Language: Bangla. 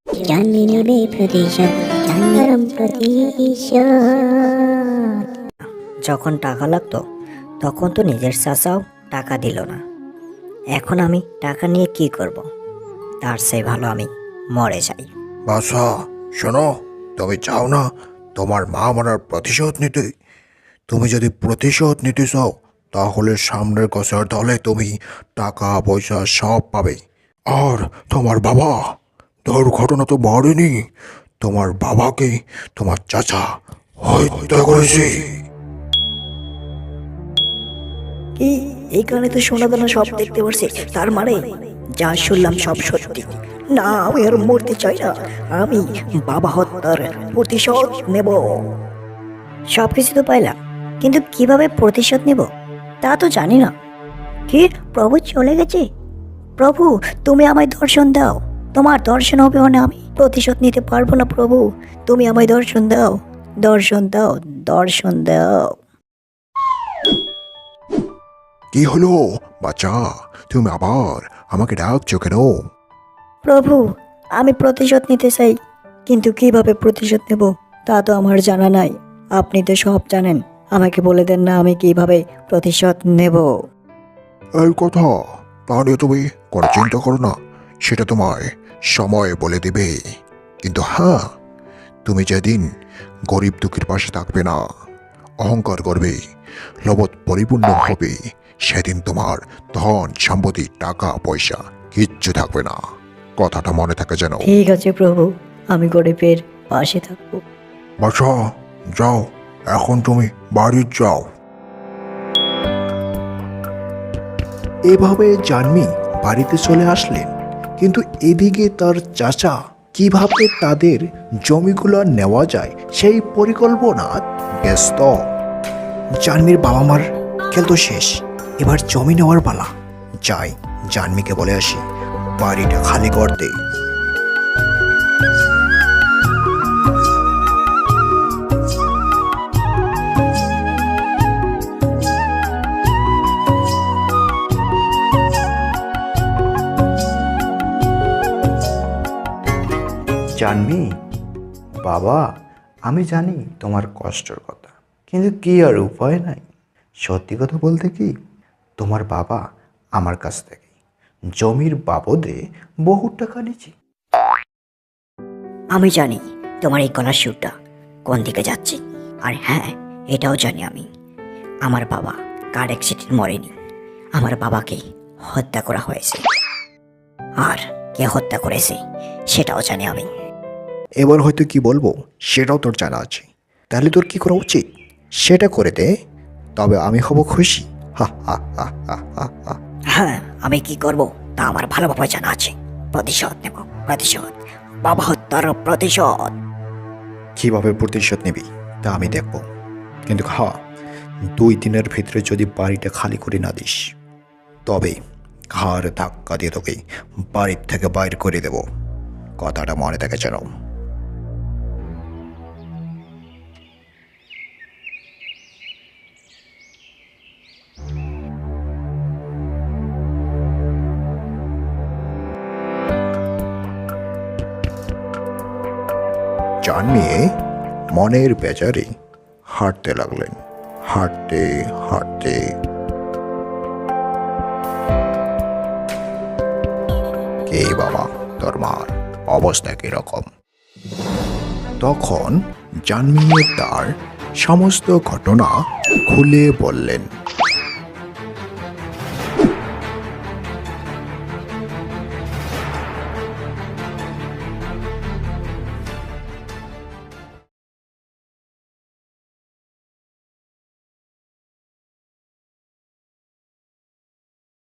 জানবি নেবে প্রতিশোধ, জানলাম প্রতিশোধ। যখন টাকা লাগতো তখন তো নিজের চাচাও টাকা দিল না। এখন আমি টাকা নিয়ে কি করব? তার চেয়ে ভালো আমি মরে যাই। বাসা, শোনো, তুমি চাও না তোমার মা মারার প্রতিশোধ নিতে? তুমি যদি প্রতিশোধ নিতে চাও তাহলে সামনের গাছের তলে তুমি টাকা পয়সা সব পাবে। আর তোমার বাবা দুর্ঘটনা তো মরেনি, তোমার বাবাকে তোমার চাচা হত্যা করেছে। কি এই কারণে তো সোনা দানা সব দেখতে পারছি? তার মানে যা শুনলাম সব সত্যি? না, আমি আর মরতে চাই না। আমি বাবা হত্যার প্রতিশোধ নেব। সব কিছু তো পাইলাম, কিন্তু কিভাবে প্রতিশোধ নেব তা তো জানি না। কি, প্রভু চলে গেছে? প্রভু, তুমি আমায় দর্শন দাও। তোমার দর্শন হবে মানে আমি প্রতিশোধ নিতে পারবো না। প্রভু, তুমি আমায় দর্শন দাও, দর্শন দাও, দর্শন দাও। কি হলো বাচ্চা, তুমি আবার আমাকে ডাকছো কেন? প্রভু, আমি প্রতিশোধ নিতে চাই, কিন্তু কিভাবে প্রতিশোধ নেব তা তো আমার জানা নাই। আপনি তো সব জানেন, আমাকে বলে দেন না আমি কিভাবে প্রতিশোধ নেব। এই কথা, তা নিয়ে তুমি কোনো চিন্তা করো না, সেটা তোমায় সময় বলে দেবে। কিন্তু হ্যাঁ, তুমি যেদিন গরিব দুঃখীর পাশে থাকবে না, অহংকার করবে, লোভ পরিপূর্ণ হবে, সেদিন তোমার ধন সম্পত্তি টাকা পয়সা কিচ্ছু থাকবে না। কথাটা মনে থাকে যেন। ঠিক আছে প্রভু, আমি গরিবের পাশে থাকবো। বাছা, যাও, এখন তুমি বাড়ি যাও। এভাবে জানমি বাড়িতে চলে আসলেন, কিন্তু এদিকে তার চাচা কিভাবে তাদের জমিগুলো নেওয়া যায় সেই পরিকল্পনা ব্যস্ত। জানমির বাবা মার খেল তো শেষ, এবার জমি নেওয়ার পালা। যাই, জানমিকে বলে আসি বাড়িটা খালি করতে। জানবি বাবা, আমি জানি তোমার কষ্টের কথা, কিন্তু কি আর উপায় নাই। সত্যি কথা বলতে কি, তোমার বাবা আমার কাছ থেকে জমির বাবদে বহু টাকা নিয়েছে। আমি জানি তোমার এই গলার সুরটা কোন দিকে যাচ্ছে। আর হ্যাঁ, এটাও জানি আমি, আমার বাবা কার অ্যাক্সিডেন্ট মরেনি, আমার বাবাকে হত্যা করা হয়েছে। আর কে হত্যা করেছে সেটাও জানি আমি। এবার হয়তো কি বলবো সেটাও তোর জানা আছে, তাহলে তোর কি করা উচিত সেটা করে দে, তবে আমি হব খুশি। হা হা হা হা হা হা। হ্যাঁ, আমি কি করব তা আমার ভালোভাবে জানা আছে। প্রতিশোধ নেব, প্রতিশোধ, বাবা হত্যার প্রতিশোধ। কিভাবে প্রতিশোধ নিবি তা আমি দেখব, কিন্তু হ্যাঁ, 2 দিনের ভিতরে যদি বাড়িটা খালি করে না দিস তবে ঘাড় ধাক্কা দিয়ে তোকে বাড়ির থেকে বাইর করে দেব। কথাটা মনে থাকে যেন। জানিয়ে মনের বেজারে হাঁটতে লাগলেন। হাঁটতে হাঁটতে কে বাবা, তোর মার অবস্থা কিরকম? তখন জানমিয়ে তার সমস্ত ঘটনা খুলে বললেন।